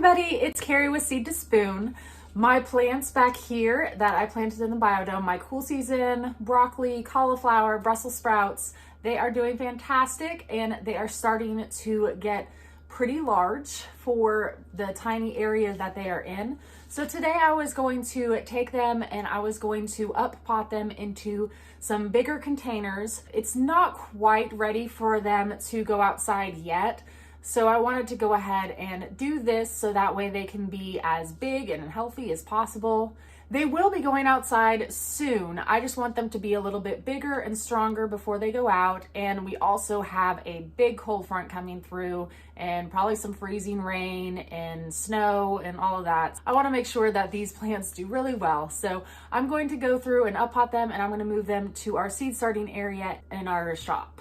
everybody, it's Carrie with Seed to Spoon. My plants back here that I planted in the biodome, my cool season, broccoli, cauliflower, Brussels sprouts, they are doing fantastic and they are starting to get pretty large for the tiny area that they are in. So today I was going to take them and I was going to up pot them into some bigger containers. It's not quite ready for them to go outside yet. So I wanted to go ahead and do this so that way they can be as big and healthy as possible. They will be going outside soon. I just want them to be a little bit bigger and stronger before they go out. And we also have a big cold front coming through and probably some freezing rain and snow and all of that. I want to make sure that these plants do really well. So I'm going to go through and up pot them and I'm going to move them to our seed starting area in our shop.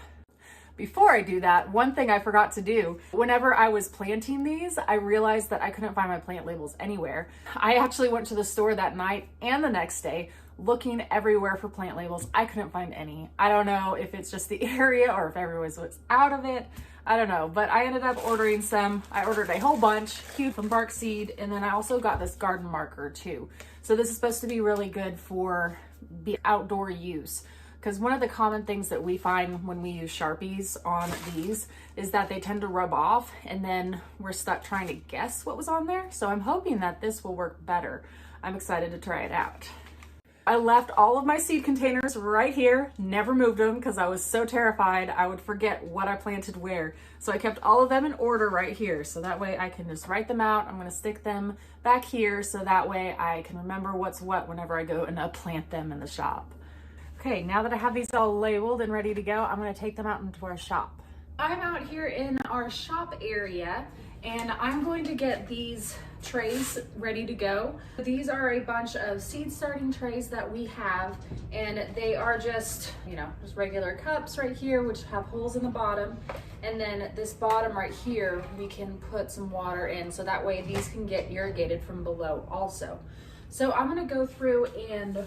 Before I do that, one thing I forgot to do, whenever I was planting these, I realized that I couldn't find my plant labels anywhere. I actually went to the store that night and the next day looking everywhere for plant labels. I couldn't find any. I don't know if it's just the area or if everyone was out of it. I don't know, but I ended up ordering some. I ordered a whole bunch, huge from STARTSEED, and then I also got this garden marker too. So this is supposed to be really good for the outdoor use. Because one of the common things that we find when we use Sharpies on these is that they tend to rub off and then we're stuck trying to guess what was on there. So I'm hoping that this will work better. I'm excited to try it out. I left all of my seed containers right here, never moved them because I was so terrified I would forget what I planted where. So I kept all of them in order right here. So that way I can just write them out. I'm gonna stick them back here so that way I can remember what's what whenever I go and plant them in the shop. Okay, now that I have these all labeled and ready to go, I'm gonna take them out into our shop. I'm out here in our shop area and I'm going to get these trays ready to go. These are a bunch of seed starting trays that we have and they are just, just regular cups right here which have holes in the bottom. And then this bottom right here, we can put some water in so that way these can get irrigated from below also. So I'm gonna go through and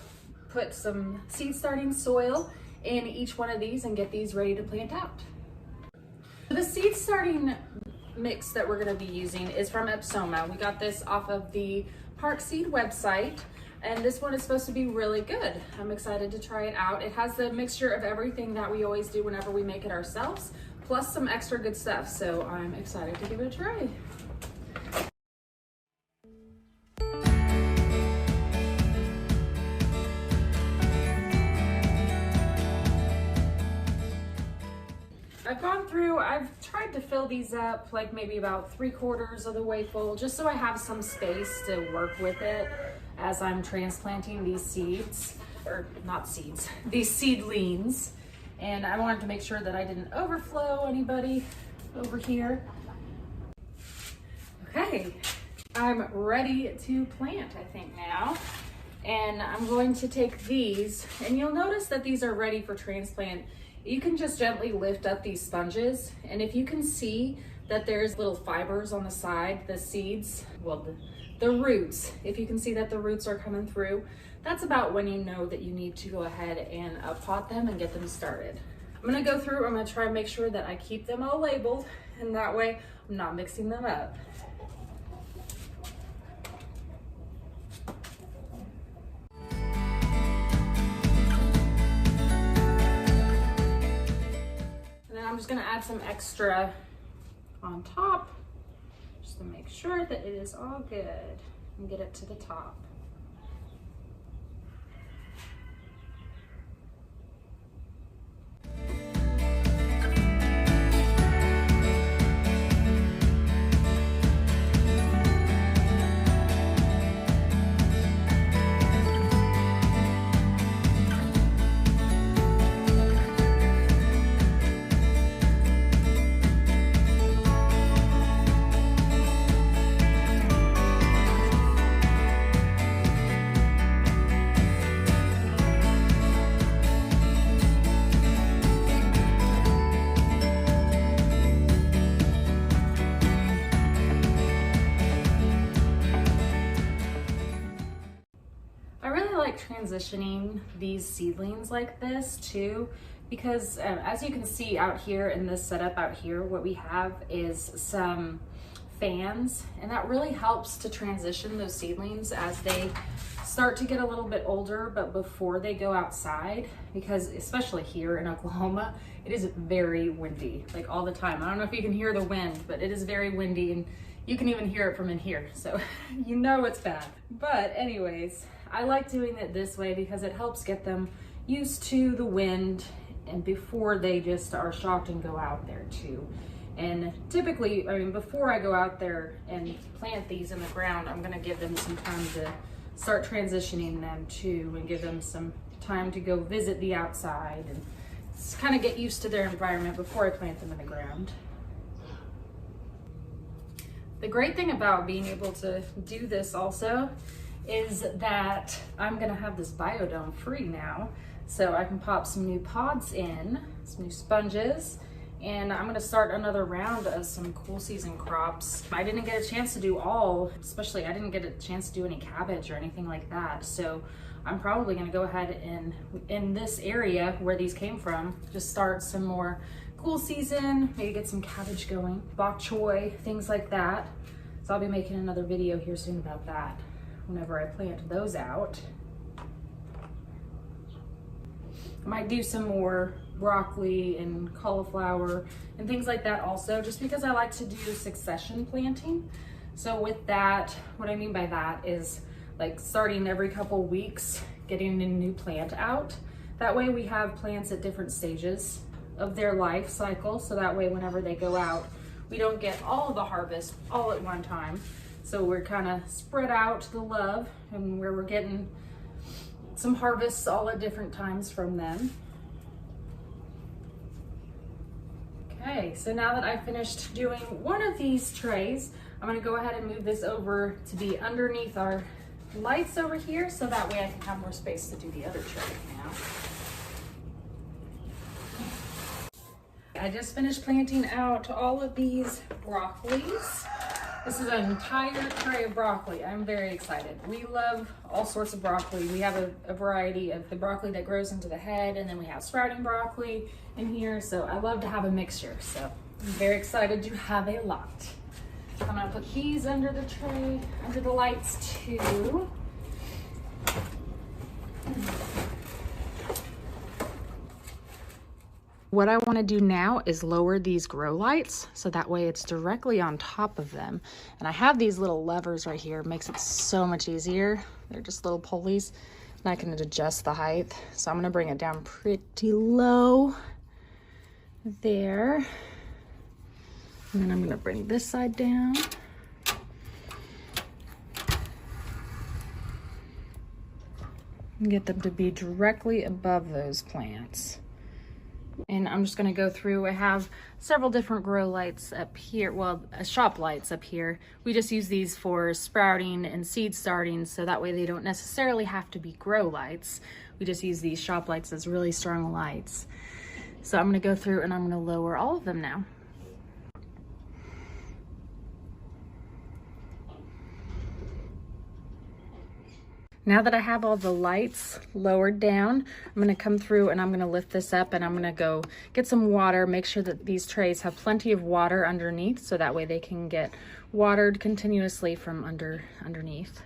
put some seed starting soil in each one of these and get these ready to plant out. The seed starting mix that we're going to be using is from Epsoma. We got this off of the Park Seed website and this one is supposed to be really good. I'm excited to try it out. It has the mixture of everything that we always do whenever we make it ourselves, plus some extra good stuff. So I'm excited to give it a try. I've tried to fill these up like maybe about 3/4 of the way full, just so I have some space to work with it as I'm transplanting these seeds, or not seeds, these seedlings. And I wanted to make sure that I didn't overflow anybody over here. Okay, I'm ready to plant, I think now. And I'm going to take these, and you'll notice that these are ready for transplant. You can just gently lift up these sponges, and if you can see that there's little fibers on the side, the seeds, well, the roots, if you can see that the roots are coming through, that's about when you know that you need to go ahead and pot them and get them started. I'm gonna go through, I'm gonna try and make sure that I keep them all labeled, and that way I'm not mixing them up. I'm just gonna add some extra on top just to make sure that it is all good and get it to the top. Transitioning these seedlings like this too, because as you can see out here in this setup out here, what we have is some fans, and that really helps to transition those seedlings as they start to get a little bit older, but before they go outside, because especially here in Oklahoma, it is very windy, like all the time. I don't know if you can hear the wind, but it is very windy, and you can even hear it from in here, so you know it's bad. But anyways, I like doing it this way because it helps get them used to the wind and before they just are shocked and go out there too. And typically, I mean, before I go out there and plant these in the ground, I'm gonna give them some time to start transitioning them too, and give them some time to go visit the outside and kind of get used to their environment before I plant them in the ground. The great thing about being able to do this also is that I'm gonna have this biodome free now. So I can pop some new pods in, some new sponges, and I'm gonna start another round of some cool season crops. I didn't get a chance to do all, especially I didn't get a chance to do any cabbage or anything like that. So I'm probably gonna go ahead and in this area where these came from, just start some more cool season, maybe get some cabbage going, bok choy, things like that. So I'll be making another video here soon about that whenever I plant those out. I might do some more broccoli and cauliflower and things like that also, just because I like to do succession planting. So with that, what I mean by that is like starting every couple weeks, getting a new plant out. That way we have plants at different stages of their life cycle. So that way whenever they go out, we don't get all the harvest all at one time. So we're kind of spread out the love and where we're getting some harvests all at different times from them. Okay, so now that I've finished doing one of these trays, I'm gonna go ahead and move this over to be underneath our lights over here, so that way I can have more space to do the other tray now. I just finished planting out all of these broccolis. This is an entire tray of broccoli. I'm very excited. We love all sorts of broccoli. We have a variety of the broccoli that grows into the head, and then we have sprouting broccoli in here. So I love to have a mixture. So I'm very excited to have a lot. I'm gonna put these under the tray, under the lights too. What I want to do now is lower these grow lights so that way it's directly on top of them. And I have these little levers right here. It makes it so much easier. They're just little pulleys and I can adjust the height. So I'm going to bring it down pretty low there. And then I'm going to bring this side down. And get them to be directly above those plants. And I'm just gonna go through, I have several different grow lights up here, well, shop lights up here. We just use these for sprouting and seed starting, so that way they don't necessarily have to be grow lights. We just use these shop lights as really strong lights. So I'm gonna go through and I'm gonna lower all of them now. Now that I have all the lights lowered down, I'm gonna come through and I'm gonna lift this up and I'm gonna go get some water, make sure that these trays have plenty of water underneath so that way they can get watered continuously from underneath.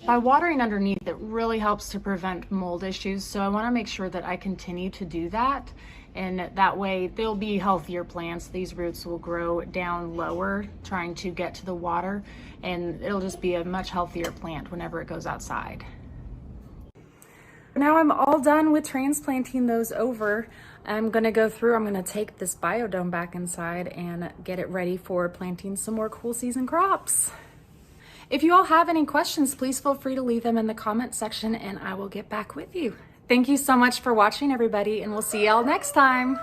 By watering underneath, it really helps to prevent mold issues, so I wanna make sure that I continue to do that, and that way they'll be healthier plants. These roots will grow down lower, trying to get to the water, and it'll just be a much healthier plant whenever it goes outside. Now I'm all done with transplanting those over. I'm gonna go through, I'm gonna take this biodome back inside and get it ready for planting some more cool season crops. If you all have any questions, please feel free to leave them in the comment section and I will get back with you. Thank you so much for watching, everybody, and we'll see y'all next time.